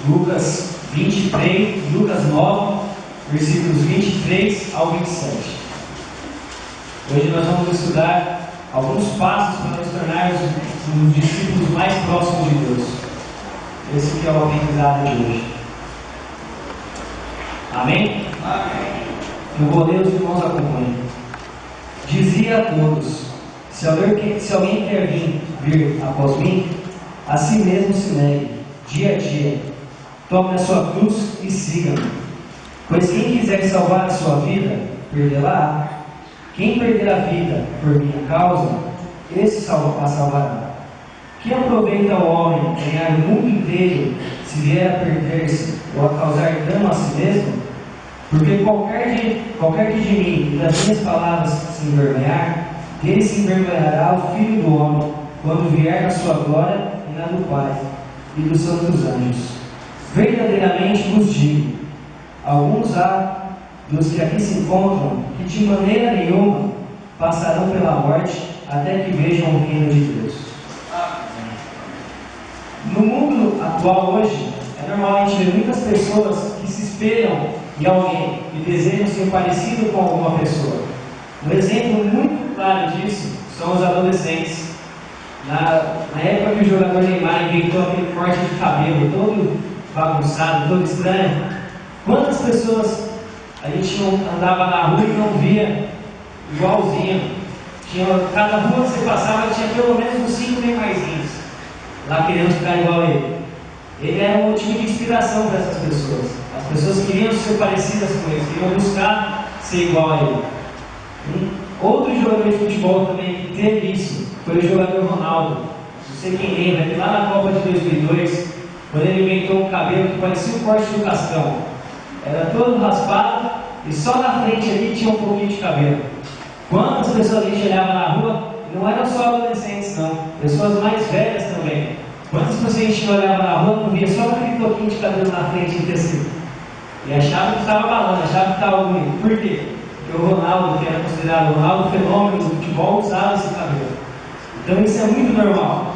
Lucas 23, Lucas 9, versículos 23 ao 27. Hoje nós vamos estudar alguns passos para nos tornarmos os discípulos mais próximos de Deus. Esse que é o aprendizado de hoje. Amém? Amém. Eu vou ler, os irmãos acompanhem. Dizia a todos: se alguém quer vir após mim, a si mesmo se negue, dia a dia, tome a sua cruz e siga-me. Pois quem quiser salvar a sua vida, perdê-la-á. Quem perder a vida por minha causa, esse a salvará. Que aproveita o homem ganhar o mundo inteiro, se vier a perder-se ou a causar dano a si mesmo? Porque qualquer que de mim e das minhas palavras se envergonhar, dele se envergonhará o Filho do Homem, quando vier na sua glória e na do Pai e dos santos anjos. Verdadeiramente vos digo, alguns há dos que aqui se encontram, que de maneira nenhuma passarão pela morte, até que vejam o reino de Deus. No mundo atual hoje, é normal a gente ver muitas pessoas que se espelham em alguém e desejam ser parecido com alguma pessoa. Um exemplo muito claro disso são os adolescentes. Na época que o jogador Neymar inventou aquele corte de cabelo todo bagunçado, todo estranho, quantas pessoas a gente não andava na rua e não via igualzinho? Cada rua que você passava tinha pelo menos uns 5 Neymarzinhos lá querendo ficar igual a ele. Ele era um motivo de inspiração para essas pessoas. As pessoas queriam ser parecidas com ele, queriam buscar ser igual a ele. Outro jogador de futebol também que teve isso foi o jogador Ronaldo. Não sei quem lembra, lá na Copa de 2002, quando ele inventou um cabelo que parecia o corte do Cascão. Era todo raspado e só na frente ali tinha um pouquinho de cabelo. Quantas pessoas a gente olhava na rua, não eram só adolescentes não, pessoas mais velhas também. Quantas pessoas a gente olhava na rua, não via só aquele toquinho de cabelo na frente em tecido? E achava que estava balando, achava que estava bonito. Por quê? Porque o Ronaldo, que era considerado o Ronaldo fenômeno do futebol, usava esse cabelo. Então isso é muito normal.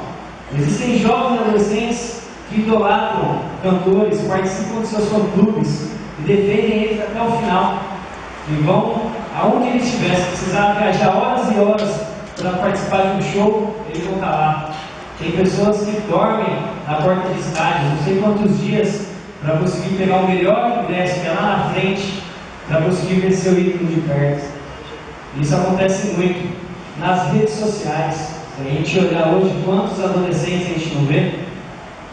Existem jovens e adolescentes que idolatram cantores, participam de seus fã-clubes e defendem eles até o final. E vão aonde eles estiverem. Se precisar viajar horas e horas para participar de um show, eles vão estar lá. Tem pessoas que dormem na porta de estádio, não sei quantos dias, para conseguir pegar o melhor ingresso que é lá na frente, para conseguir ver seu ídolo de perto. Isso acontece muito nas redes sociais. Se a gente olhar hoje quantos adolescentes a gente não vê,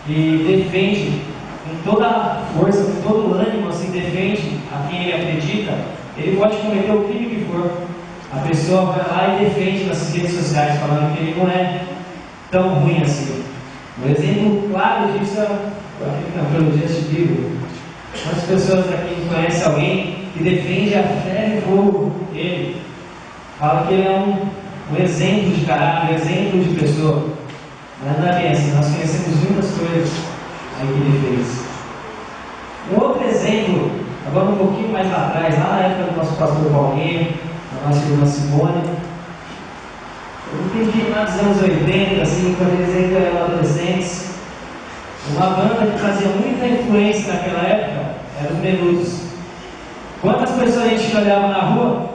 que defende com toda a força, com todo o ânimo, assim, defende a quem ele acredita, ele pode cometer o crime que for. A pessoa vai lá e defende nas redes sociais, falando que ele não é tão ruim assim. Um exemplo claro disso é o Justin Bieber. Quantas pessoas aqui conhecem alguém que defende a fé e fogo dele? Fala que ele é um exemplo de caráter, um exemplo de pessoa. Mas não é bem assim, nós conhecemos muitas coisas aí que ele fez. Um outro exemplo, agora um pouquinho mais lá atrás, lá na época do nosso pastor Paulinho, da nossa irmã Simone, eu entendi lá nos anos 80, assim, quando eles ainda eram adolescentes, uma banda que fazia muita influência naquela época era os Menudos. Quantas pessoas a gente olhava na rua?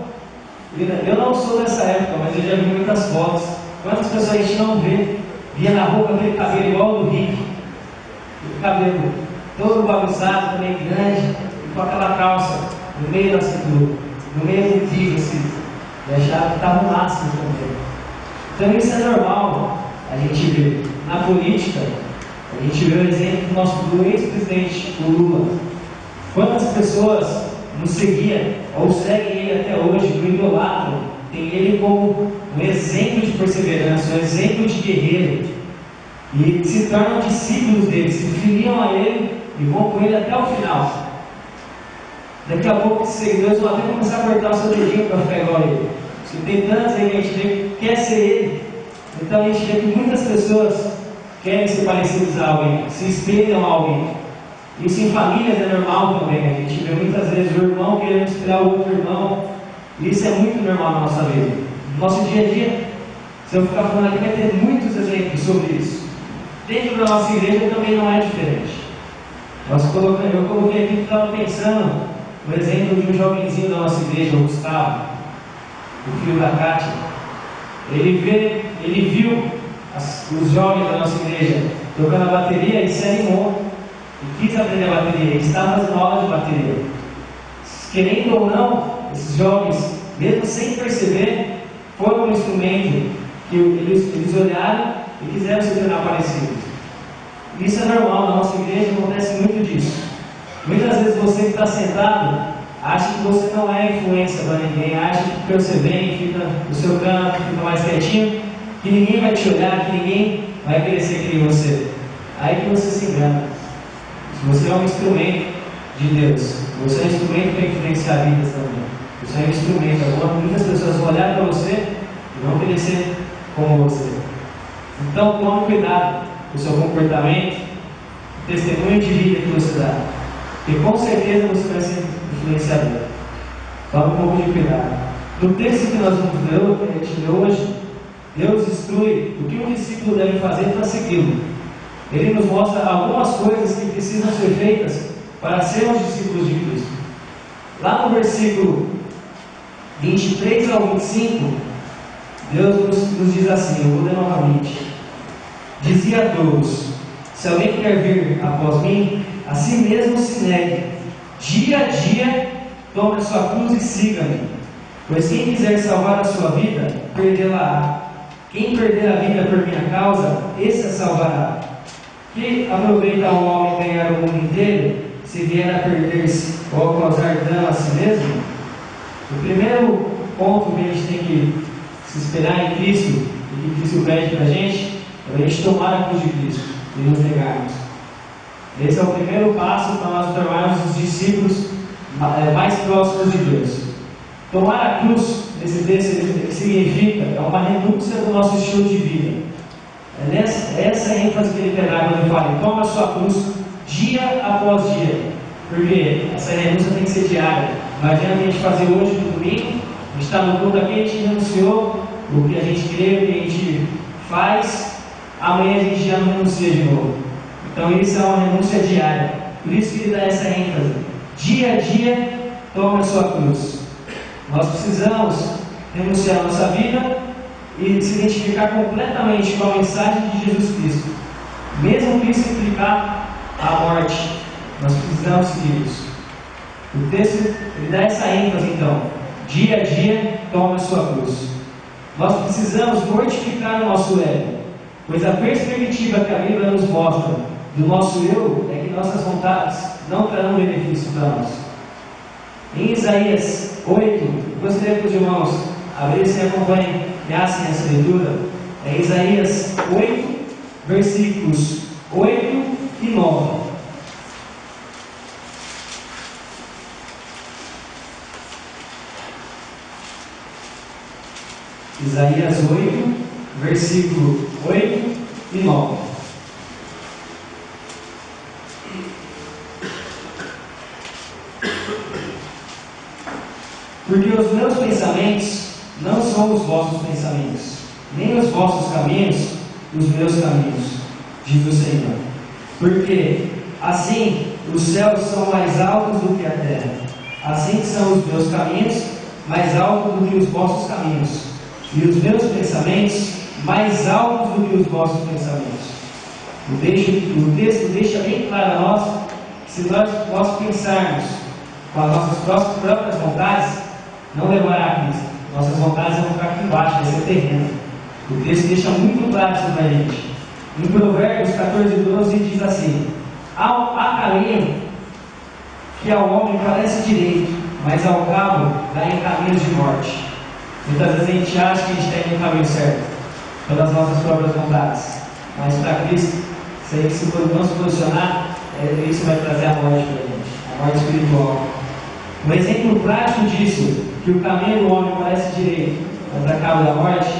Eu não sou dessa época, mas eu já vi muitas fotos. Quantas pessoas a gente não via na rua com aquele cabelo igual ao do Rick, o cabelo todo bagunçado, também grande, e com aquela calça no meio da cintura, no meio do tiro, assim, e achava que estava no máximo também. Então isso é normal a gente ver. Na política, a gente vê o exemplo do ex-presidente, o Lula. Quantas pessoas não seguiam ou seguem ele até hoje, o idolatram, tem ele como um exemplo de perseverança, um exemplo de guerreiro, e se tornam discípulos dele, se filiam a ele e vão com ele até o final. Daqui a pouco esses seguidores vão até começar a cortar o seu dedinho para ficar igual a ele. Se tem tantos aí que a gente vê que quer ser ele, então a gente vê que muitas pessoas querem ser parecidos a alguém, se espelham a alguém. Isso em famílias é normal também. A gente vê muitas vezes o irmão querendo espelhar o outro irmão. Isso é muito normal na nossa vida. No nosso dia a dia, se eu ficar falando aqui, vai ter muitos exemplos sobre isso. Dentro da nossa igreja também não é diferente. Eu coloquei aqui que estava pensando no exemplo de um jovenzinho da nossa igreja, o Gustavo, o filho da Kátia. Ele viu os jovens da nossa igreja tocando a bateria e se animou e quis aprender a bateria. Ele estava fazendo aula de bateria. Querendo ou não, esses jovens, mesmo sem perceber, foram um instrumento que eles olharam e quiseram se tornar parecidos. Isso é normal, na nossa igreja acontece muito disso. Muitas vezes você que está sentado acha que você não é influência para ninguém, acha que porque você vem, fica no seu canto, fica mais quietinho, que ninguém vai te olhar, que ninguém vai querer ser que nem você. Aí que você se engana. Você é um instrumento de Deus, você é um instrumento para influenciar vidas também. Você é um instrumento. Muitas pessoas vão olhar para você e vão querer ser como você. Então tome cuidado com o seu comportamento, o testemunho de vida que você dá. E com certeza você vai ser influenciador. Tome um pouco de cuidado. No texto que nós vamos ler hoje, Deus instrui o que um discípulo deve fazer para segui-lo. Ele nos mostra algumas coisas que precisam ser feitas para sermos discípulos de Cristo. Lá no versículo 23 ao 25, Deus nos diz assim, eu vou ler novamente. Dizia a todos: se alguém quer vir após mim, a si mesmo se negue. Dia a dia, tome a sua cruz e siga-me. Pois quem quiser salvar a sua vida, perdê-la-á. Quem perder a vida por minha causa, esse a salvará. Que aproveita o homem ganhar o mundo inteiro, se vier a perder-se ou a causar dano a si mesmo? O primeiro ponto que a gente tem que se esperar em Cristo, e que Cristo pede para a gente, é a gente tomar a cruz de Cristo e nos negarmos. Esse é o primeiro passo para nós tornarmos os discípulos mais próximos de Deus. Tomar a cruz, nesse texto, significa, é uma renúncia do nosso estilo de vida. É essa ênfase que ele terá quando ele fala: toma a sua cruz dia após dia. Porque essa renúncia tem que ser diária. Não adianta a gente fazer hoje no domingo, a gente está no culto aqui, a gente renunciou o que a gente crê, o que a gente faz, amanhã a gente já não renuncia de novo. Então isso é uma renúncia diária. Por isso que ele dá essa ênfase. Dia a dia, toma a sua cruz. Nós precisamos renunciar a nossa vida e se identificar completamente com a mensagem de Jesus Cristo. Mesmo que isso implicar a morte, nós precisamos seguir isso. O texto ele dá essa ênfase então. Dia a dia, toma a sua cruz. Nós precisamos mortificar o nosso ego, pois a perspectiva que a Bíblia nos mostra do nosso eu é que nossas vontades não trarão benefício para nós. Em Isaías 8, gostaria que os irmãos abrissem e acompanhem essa leitura. É Isaías 8, versículos 8 e 9. Isaías 8, versículo 8 e 9. Porque os meus pensamentos não são os vossos pensamentos, nem os vossos caminhos os meus caminhos, diz o Senhor. Porque assim os céus são mais altos do que a terra, assim são os meus caminhos mais altos do que os vossos caminhos, e os meus pensamentos mais altos do que os vossos pensamentos. O texto deixa bem claro a nós que se nós pensarmos com as nossas próprias vontades, não levará a Cristo. Nossas vontades vão ficar aqui embaixo, vai ser terreno. O texto deixa muito claro isso para a gente. Em Provérbios 14, 12 diz assim: há caminho que ao homem parece direito, mas ao cabo dá em caminhos de morte. Muitas vezes a gente acha que a gente está indo no caminho certo, pelas nossas próprias vontades. Mas para Cristo, se a gente não se posicionar, isso vai trazer a morte para a gente, a morte espiritual. Um exemplo prático disso, que o caminho do homem parece direito, mas acaba da morte,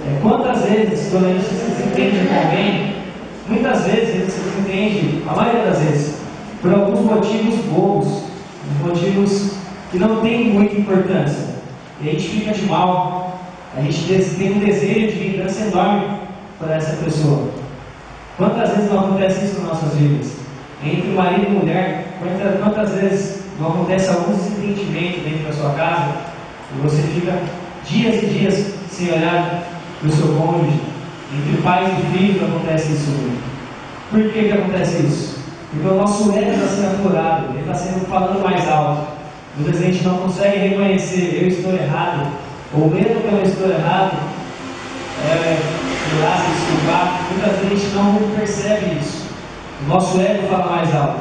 é quantas vezes, quando a gente se desentende com alguém, muitas vezes a gente se desentende, a maioria das vezes, por alguns motivos bobos, motivos que não têm muita importância. E a gente fica de mal, a gente tem um desejo de vingança enorme para essa pessoa. Quantas vezes não acontece isso nas nossas vidas? entre marido e mulher, quantas vezes não acontece algum desentendimento dentro da sua casa, e você fica dias e dias sem olhar para o seu cônjuge. Entre pais e filhos acontece isso muito. Por que acontece isso? Porque o nosso ego está sendo aflorado, ele está sendo falando mais alto. Muitas vezes a gente não consegue reconhecer, eu estou errado, ou mesmo que eu estou errado, se desculpar, muitas vezes a gente não percebe isso. O nosso ego fala mais alto.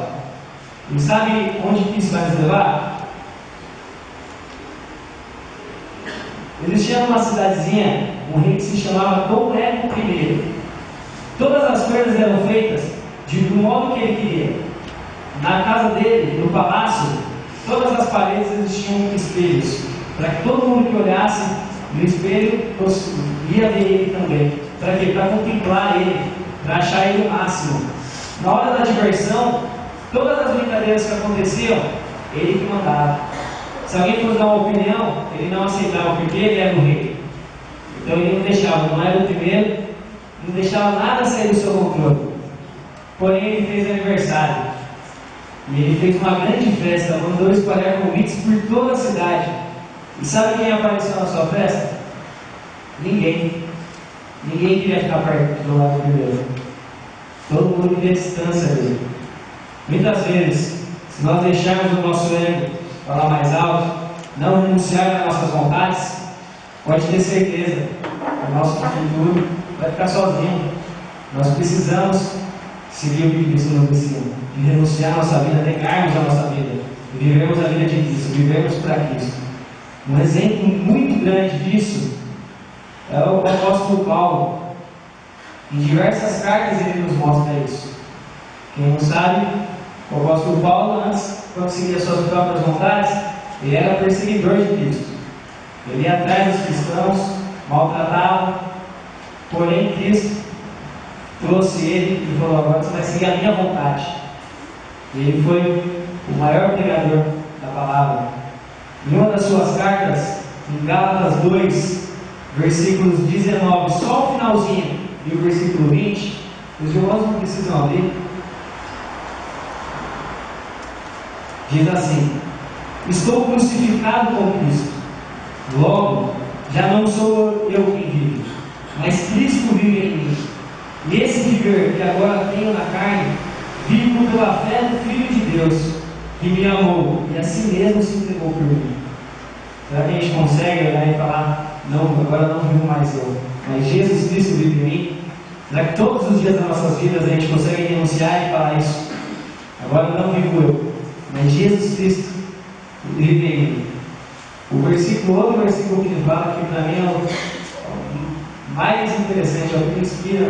E sabe onde que isso vai nos levar? Existia numa cidadezinha um rei que se chamava Dom Eco I. Todas as coisas eram feitas do modo que ele queria. Na casa dele, no palácio, todas as paredes existiam espelhos, para que todo mundo que olhasse no espelho ia ver ele também. Para quê? Para contemplar ele, para achar ele o máximo. Na hora da diversão, todas as brincadeiras que aconteciam, ele que mandava. Se alguém fosse dar uma opinião, ele não aceitava, porque ele era o rei. Então ele não deixava, não era o primeiro, não deixava nada sair do seu controle. Porém, ele fez aniversário. E ele fez uma grande festa, mandou espalhar convites por toda a cidade. E sabe quem apareceu na sua festa? Ninguém. Ninguém queria ficar perto do lado primeiro. Todo mundo queria distância dele. Muitas vezes, se nós deixarmos o nosso ego falar mais alto, não renunciar às nossas vontades, pode ter certeza que o nosso futuro vai ficar sozinho. Nós precisamos seguir o que Cristo nos ensina, de renunciar à nossa vida, negarmos a nossa vida, e vivermos a vida de Cristo, vivemos para Cristo. Um exemplo muito grande disso é o apóstolo Paulo. Em diversas cartas ele nos mostra isso. Quem não sabe, o apóstolo Paulo, antes, quando seguia suas próprias vontades, ele era perseguidor de Cristo. Ele ia atrás dos cristãos, maltratava, porém Cristo trouxe ele e falou: agora você vai seguir a minha vontade. E ele foi o maior pregador da palavra. Em uma das suas cartas, em Gálatas 2, versículos 19, só o finalzinho, e o versículo 20, os irmãos não precisam abrir. Diz assim: estou crucificado com Cristo. Logo, já não sou eu quem vive, mas Cristo vive em mim. E esse viver que agora tenho na carne, vivo pela fé do Filho de Deus, que me amou e assim mesmo se entregou por mim. Será que a gente consegue olhar e falar: não, agora não vivo mais eu, mas Jesus Cristo vive em mim? Será que todos os dias das nossas vidas a gente consegue renunciar e falar isso? Agora não vivo eu, mas Jesus Cristo vive em mim. Outro versículo que fala, que para mim é o mais interessante, é o que me inspira,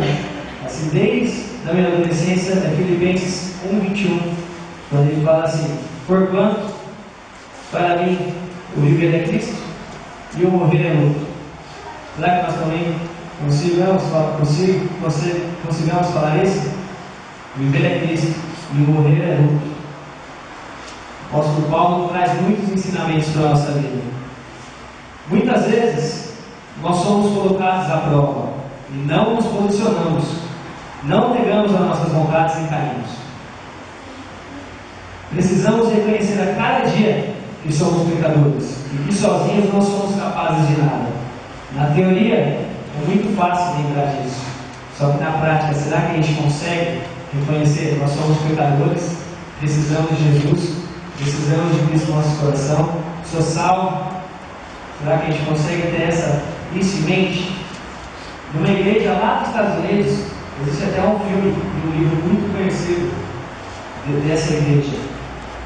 assim, desde a minha adolescência, é Filipenses 1:21, quando ele fala assim: porquanto, para mim, o viver é Cristo e o morrer é lucro. Será que nós também consigamos falar isso? Viver é Cristo e o morrer é lucro. O apóstolo Paulo traz muitos ensinamentos para a nossa vida. Muitas vezes nós somos colocados à prova e não nos posicionamos, não negamos as nossas vontades e caímos. Precisamos reconhecer a cada dia que somos pecadores e que sozinhos não somos capazes de nada. Na teoria é muito fácil lembrar disso, só que na prática, será que a gente consegue reconhecer que nós somos pecadores, precisamos de Jesus, precisamos de Cristo no nosso coração, sou salvo? Será que a gente consegue ter isso em mente? Numa igreja lá nos Estados Unidos, existe até um filme de um livro muito conhecido dessa igreja.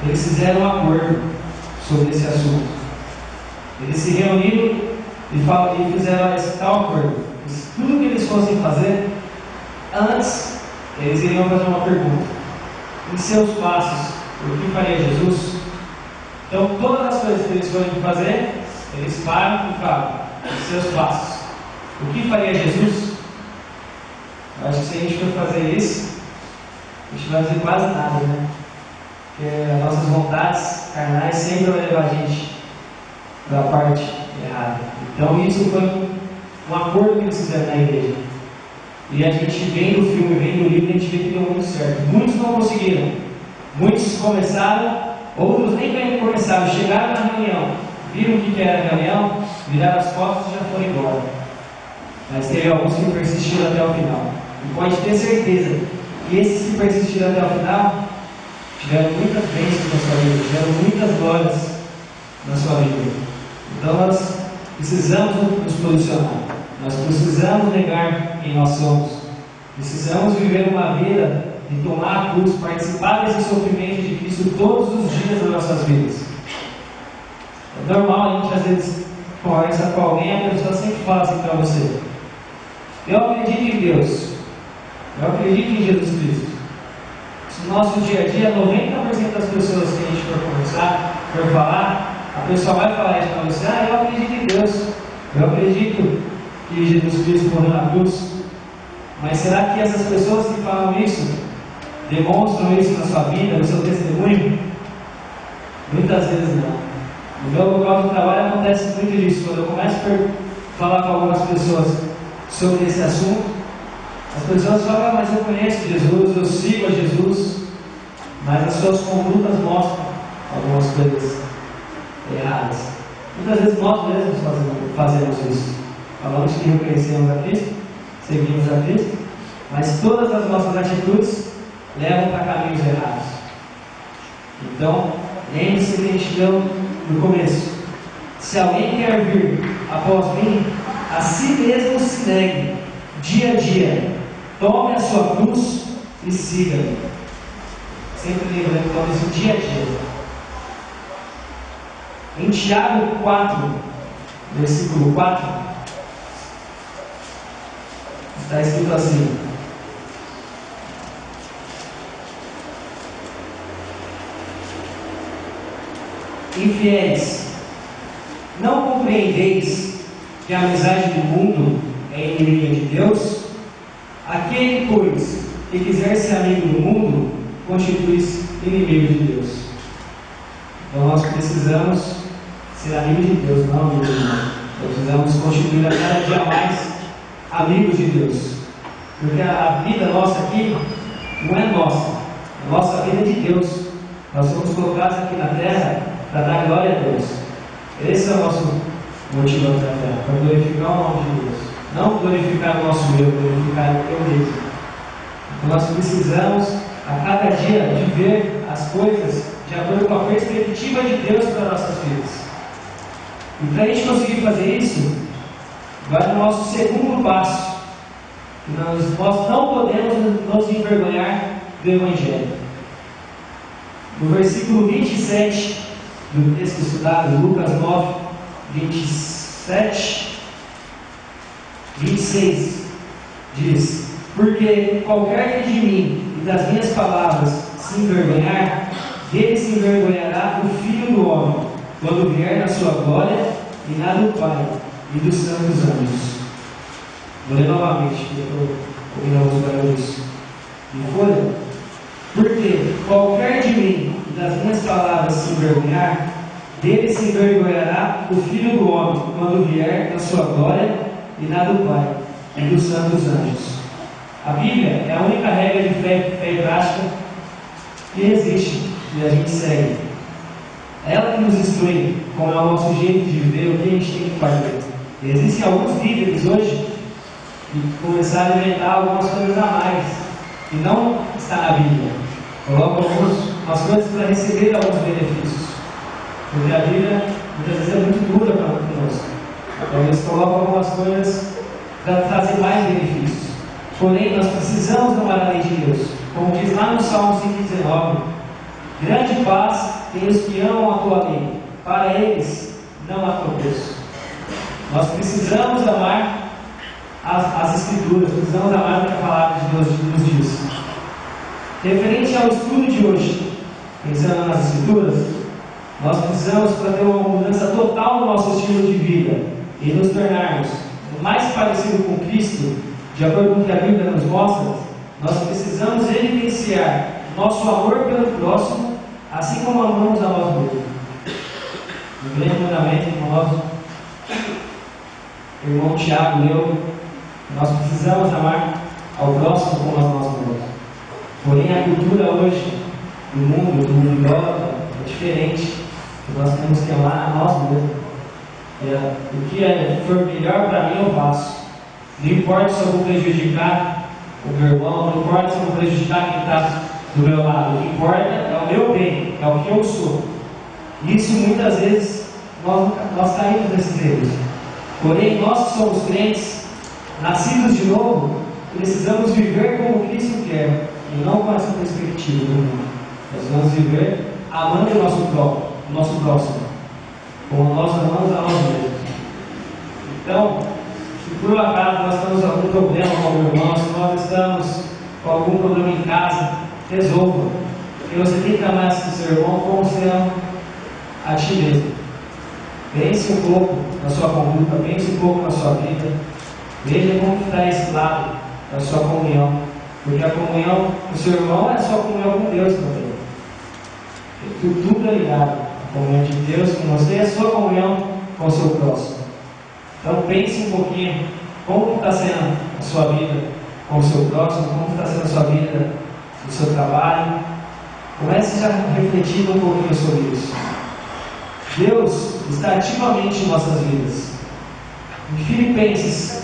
Eles fizeram um acordo sobre esse assunto. Eles se reuniram e fizeram esse tal acordo. Tudo que eles fossem fazer, antes, eles iriam fazer uma pergunta: em seus passos, o que faria Jesus? Então, todas as coisas que eles forem fazer, eles param e falam: em seus passos, o que faria Jesus? Eu acho que se a gente for fazer isso, a gente vai fazer quase nada, né? Porque as nossas vontades carnais sempre vão levar a gente para a parte errada. Então, isso foi um acordo que eles fizeram na igreja. E a gente vendo o filme, vendo o livro, a gente vê que deu muito certo. Muitos não conseguiram, Muitos começaram, outros nem começaram, chegaram na reunião, viram o que era a reunião, viraram as costas e já foram embora. Mas teve alguns que persistiram até o final. E pode ter certeza que esses que persistiram até o final tiveram muitas bênçãos na sua vida, tiveram muitas glórias na sua vida. Então nós precisamos nos posicionar, nós precisamos negar quem nós somos, precisamos viver uma vida de tomar a cruz, participar desse sofrimento de Cristo todos os dias das nossas vidas. É normal a gente às vezes conversa com alguém e a pessoa sempre fala assim para você: eu acredito em Deus, eu acredito em Jesus Cristo. No nosso dia a dia, 90% das pessoas que a gente for conversar, for falar, a pessoa vai falar isso para você: eu acredito em Deus, eu acredito que Jesus Cristo morreu na cruz. Mas será que essas pessoas que falam isso, demonstram isso na sua vida, no seu testemunho? Muitas vezes não. No meu local de trabalho acontece muito disso. Quando eu começo a falar com algumas pessoas sobre esse assunto, as pessoas falam: mas eu conheço Jesus, eu sigo a Jesus, mas as suas condutas mostram algumas coisas erradas. Muitas vezes nós mesmos fazemos isso. Falamos que reconhecemos a Cristo, seguimos a Cristo, mas todas as nossas atitudes levam para caminhos errados. Então, lembre-se que a gente deu no começo: se alguém quer vir após mim, a si mesmo se negue, dia a dia, tome a sua cruz e siga-me. Sempre lembrando, tome isso dia a dia. Em Tiago 4, versículo 4, está escrito assim: infiéis, não compreendeis que a amizade do mundo é inimiga de Deus? Aquele, pois, que quiser ser amigo do mundo, constitui-se inimigo de Deus. Então nós precisamos ser amigos de Deus, não amigos do mundo. Nós precisamos constituir a cada dia mais amigos de Deus. Porque a vida nossa aqui não é nossa. A nossa vida é de Deus. Nós somos colocados aqui na terra para dar glória a Deus. Esse é o nosso motivo aqui na terra, para glorificar o nome de Deus. Não glorificar o nosso eu, glorificar eu mesmo. Então nós precisamos a cada dia de ver as coisas de acordo com a perspectiva de Deus para nossas vidas. E para a gente conseguir fazer isso, vai no nosso segundo passo, que nós não podemos nos envergonhar do Evangelho. No versículo 27 do texto estudado, Lucas 9, 27, 26, diz: porque qualquer que de mim e das minhas palavras se envergonhar, dele se envergonhará o Filho do Homem, quando vier na sua glória e na do Pai e dos santos anjos. Vou ler novamente, porque eu estou ouvindo alguns barulhos de folha. Porque qualquer de mim e das minhas palavras se envergonhar, dele se envergonhará o Filho do Homem, quando vier na sua glória e na do Pai e dos santos anjos. A Bíblia é a única regra de fé e prática que existe e a gente segue. É ela que nos instrui como é o nosso jeito de viver, o que a gente tem que fazer. Existem alguns líderes hoje que começaram a inventar algumas coisas a mais que não está na Bíblia. Colocam algumas coisas para receber alguns benefícios. Porque a Bíblia muitas vezes é muito dura para nós. Então eles colocam algumas coisas para trazer mais benefícios. Porém, nós precisamos amar a lei de Deus. Como diz lá no Salmo 119: grande paz tem os que amam a tua lei, para eles não há tropeço. Nós precisamos amar as Escrituras, precisamos amar o que a palavra de Deus nos diz. Referente ao estudo de hoje, pensando nas Escrituras, nós precisamos, para ter uma mudança total no nosso estilo de vida e nos tornarmos mais parecidos com Cristo, de acordo com o que a Bíblia nos mostra, nós precisamos evidenciar nosso amor pelo próximo, assim como amamos a nós mesmos. No grande mandamento que o nosso irmão Tiago leu, nós precisamos amar ao próximo como a nós mesmos. Porém, a cultura hoje do mundo idólatra, é diferente. Nós temos que amar a nós mesmos. O que for melhor para mim, eu faço. Não importa se eu vou prejudicar o meu irmão, não importa se eu vou prejudicar quem está do meu lado. O que importa é o meu bem, é o que eu sou. Isso muitas vezes nós caímos nesses erros. Porém, nós que somos crentes, nascidos de novo, precisamos viver como Cristo quer e não com essa perspectiva do mundo. Nós vamos viver amando o nosso próximo, como nós amamos a nós mesmos. Então, se por acaso nós estamos com algum problema com o irmão, se nós estamos com algum problema em casa, resolva. Porque você tem que amar esse seu irmão como você ama a ti mesmo. Pense um pouco na sua conduta, pense um pouco na sua vida. Veja como está esse lado da sua comunhão. Porque a comunhão do seu irmão é a sua comunhão com Deus também. Tudo é ligado. A comunhão de Deus com você é a sua comunhão com o seu próximo. Então pense um pouquinho como está sendo a sua vida com o seu próximo, como está sendo a sua vida no seu trabalho. Comece já refletindo um pouquinho sobre isso. Deus está ativamente em nossas vidas. Em Filipenses,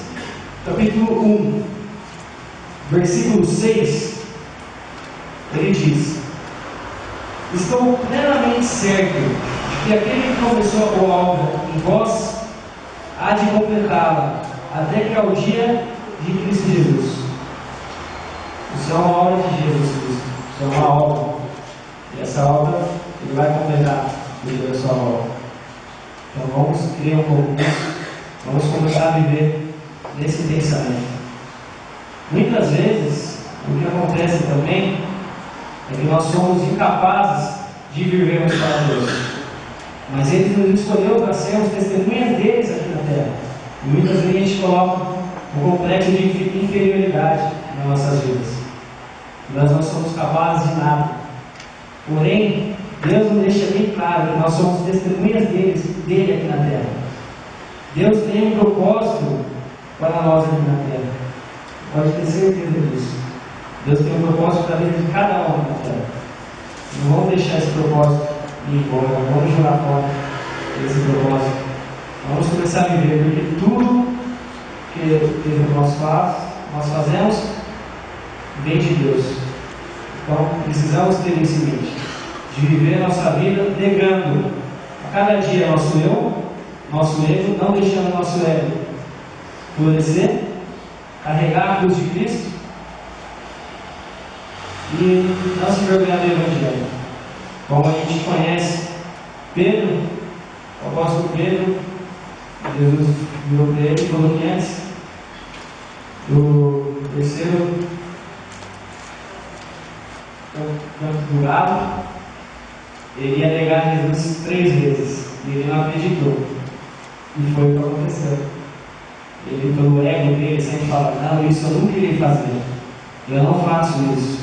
capítulo 1, versículo 6, ele diz: estou plenamente certo de que aquele que começou a boa obra em vós há de completá-la até que ao dia de Cristo Jesus. Isso é uma obra de Jesus Cristo. Isso é uma obra. E essa obra ele vai completar depois da sua obra. Então vamos crer um pouco nisso. Vamos começar a viver nesse pensamento. Muitas vezes o que acontece também é que nós somos incapazes de vivermos para Deus. Mas Ele nos escolheu para sermos testemunhas deles aqui na terra. E muitas vezes a gente coloca um complexo de inferioridade nas nossas vidas. Nós não somos capazes de nada. Porém, Deus nos deixa bem claro que nós somos testemunhas dele aqui na terra. Deus tem um propósito para nós aqui na terra. Pode ter certeza disso. Deus tem um propósito para a vida de cada um na terra. Não vamos deixar esse propósito ir embora. Não vamos jogar fora esse propósito. Vamos começar a viver, porque tudo que nós fazemos vem de Deus. Então precisamos ter isso em mente, de viver a nossa vida negando a cada dia nosso eu, nosso ego, não deixando nosso ego florescer, carregar a cruz de Cristo e não se envergonhar do Evangelho. Como a gente conhece Pedro, o apóstolo Pedro, Jesus virou para ele e falou que antes do terceiro canto do galo, ele ia negar Jesus 3 vezes e ele não acreditou. E foi o que aconteceu. Ele, pelo ego dele, sempre fala: não, isso eu nunca irei fazer, eu não faço isso.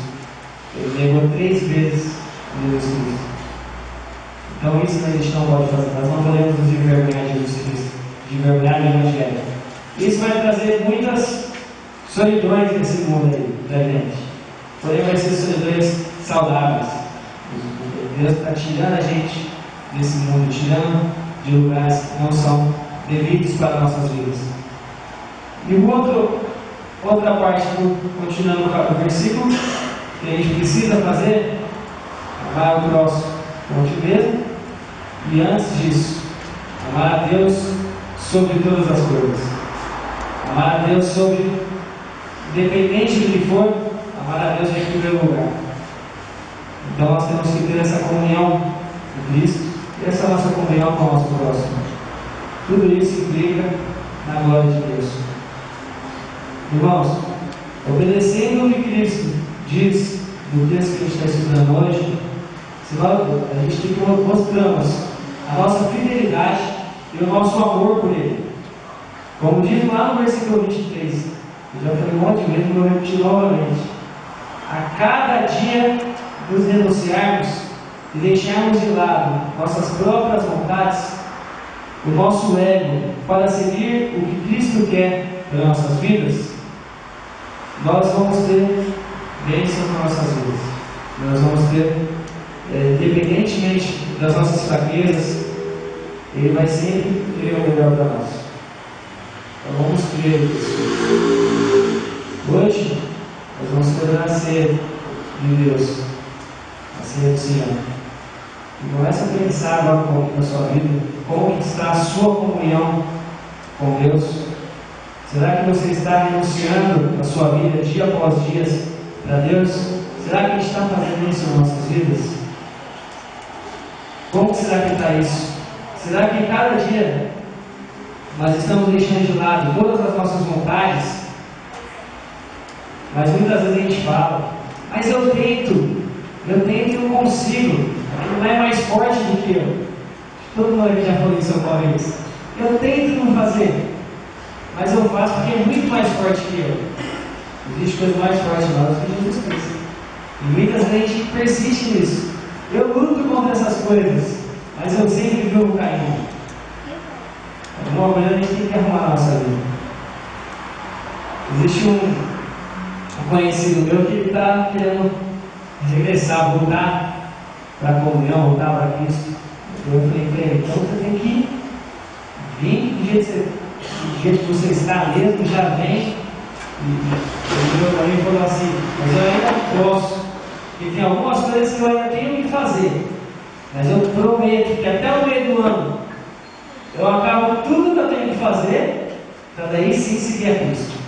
Ele negou 3 vezes Jesus Cristo. Então isso a gente não pode fazer. Nós não podemos nos envergonhar de Jesus Cristo, de envergonhar do Evangelho. Isso vai trazer muitas solidões nesse mundo aí da gente. Porém vai ser solidões saudáveis. Deus está tirando a gente desse mundo, tirando de lugares que não são devidos para nossas vidas. E outra parte, continuando o versículo, que a gente precisa fazer, amar o próximo como a ti mesmo, e antes disso, amar a Deus sobre todas as coisas. Amar a Deus sobre, independente do que for, amar a Deus em primeiro lugar. Então nós temos que ter essa comunhão com Cristo, e essa nossa comunhão com o nosso próximo. Tudo isso implica na glória de Deus. Irmãos, obedecendo o que Cristo diz no texto que a gente está estudando hoje, a gente tem que mostrarmos a nossa fidelidade e o nosso amor por Ele. Como diz lá no versículo 23, eu já falei um monte de vezes, mas vou repetir novamente. A cada dia nos renunciarmos e deixarmos de lado nossas próprias vontades, o nosso ego, para seguir o que Cristo quer para nossas vidas, nós vamos ter bênçãos nas nossas vidas. Nós vamos ter independentemente das nossas fraquezas, Ele vai sempre querer o melhor para nós. Então vamos crer nisso. Hoje, nós vamos celebrar a ceia de Deus, a ceia do Senhor. E começa a pensar agora um pouco na sua vida, como que está a sua comunhão com Deus. Será que você está renunciando a sua vida dia após dia para Deus? Será que a gente está fazendo isso nas nossas vidas? Como será que está isso? Será que cada dia nós estamos deixando de lado todas as nossas vontades? Mas muitas vezes a gente fala, mas eu tento e não consigo, não é mais forte do que eu. Todo mundo aqui já falou isso alguma vez. Eu tento não fazer, mas eu faço porque é muito mais forte que eu. Existe coisa mais forte em nós do que Jesus Cristo. E muitas vezes a gente persiste nisso. Eu luto contra essas coisas, mas eu sempre vivo caindo. Alguma coisa a gente tem que arrumar na nossa vida. Existe um conhecido meu que está querendo regressar, voltar para a comunhão, voltar para Cristo. Eu falei para ele, então você tem que vir do jeito que você está mesmo, já vem. E ele também falou assim, mas eu ainda posso, porque tem algumas coisas que eu ainda tenho que fazer, mas eu prometo que até o meio do ano eu acabo tudo que eu tenho que fazer, para daí sim seguir a Cristo.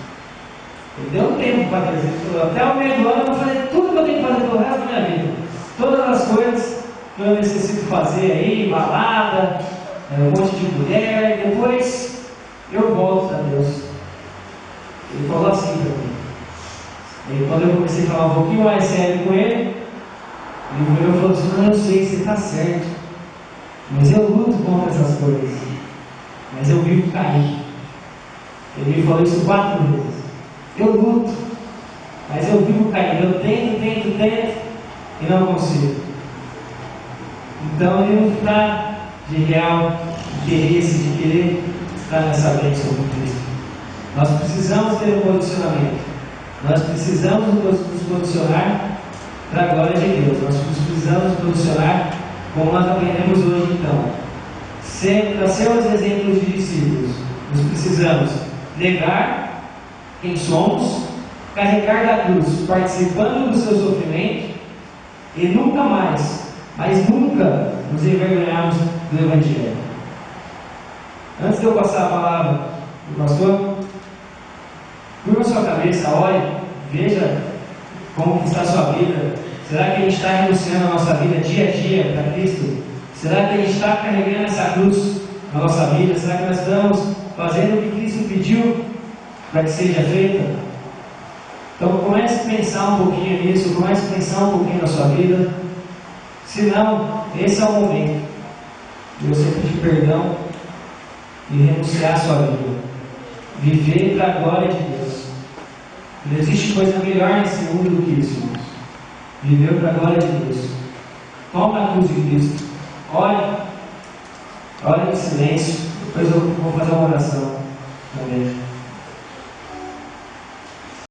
Ele deu um tempo para Deus, ele falou, até o meio do ano eu vou fazer tudo que eu tenho que fazer pelo resto da minha vida, todas as coisas que eu necessito fazer aí, balada, um monte de mulher, depois eu volto a Deus. Ele falou assim para mim. E quando eu comecei a falar um pouquinho mais sério com ele virou e falou assim, não, eu sei, você está certo, mas eu luto contra essas coisas, mas eu vivo cair. Ele me falou isso 4 vezes. Eu luto, mas eu vivo caindo. Eu tento e não consigo. Então ele não está de real interesse de querer estar nessa bênção com Cristo. Nós precisamos ter um posicionamento. Nós precisamos nos posicionar para a glória de Deus. Nós precisamos nos posicionar como nós aprendemos hoje, então. Para sermos exemplos de discípulos, nós precisamos negar quem somos, carregar da cruz, participando do seu sofrimento e nunca mais, mas nunca nos envergonharmos do Evangelho. Antes de eu passar a palavra do pastor, curva sua cabeça, olhe, veja como que está a sua vida. Será que a gente está renunciando a nossa vida dia a dia para Cristo? Será que a gente está carregando essa cruz na nossa vida? Será que nós estamos fazendo o que Cristo pediu para que seja feita? Então comece a pensar um pouquinho nisso, comece a pensar um pouquinho na sua vida. Se não, esse é o momento de você pedir perdão e renunciar a sua vida. Viver para a glória de Deus. Não existe coisa melhor nesse mundo do que isso, irmãos. Viver para a glória de Deus. Toma a cruz de Cristo. Ore em silêncio. Depois eu vou fazer uma oração também.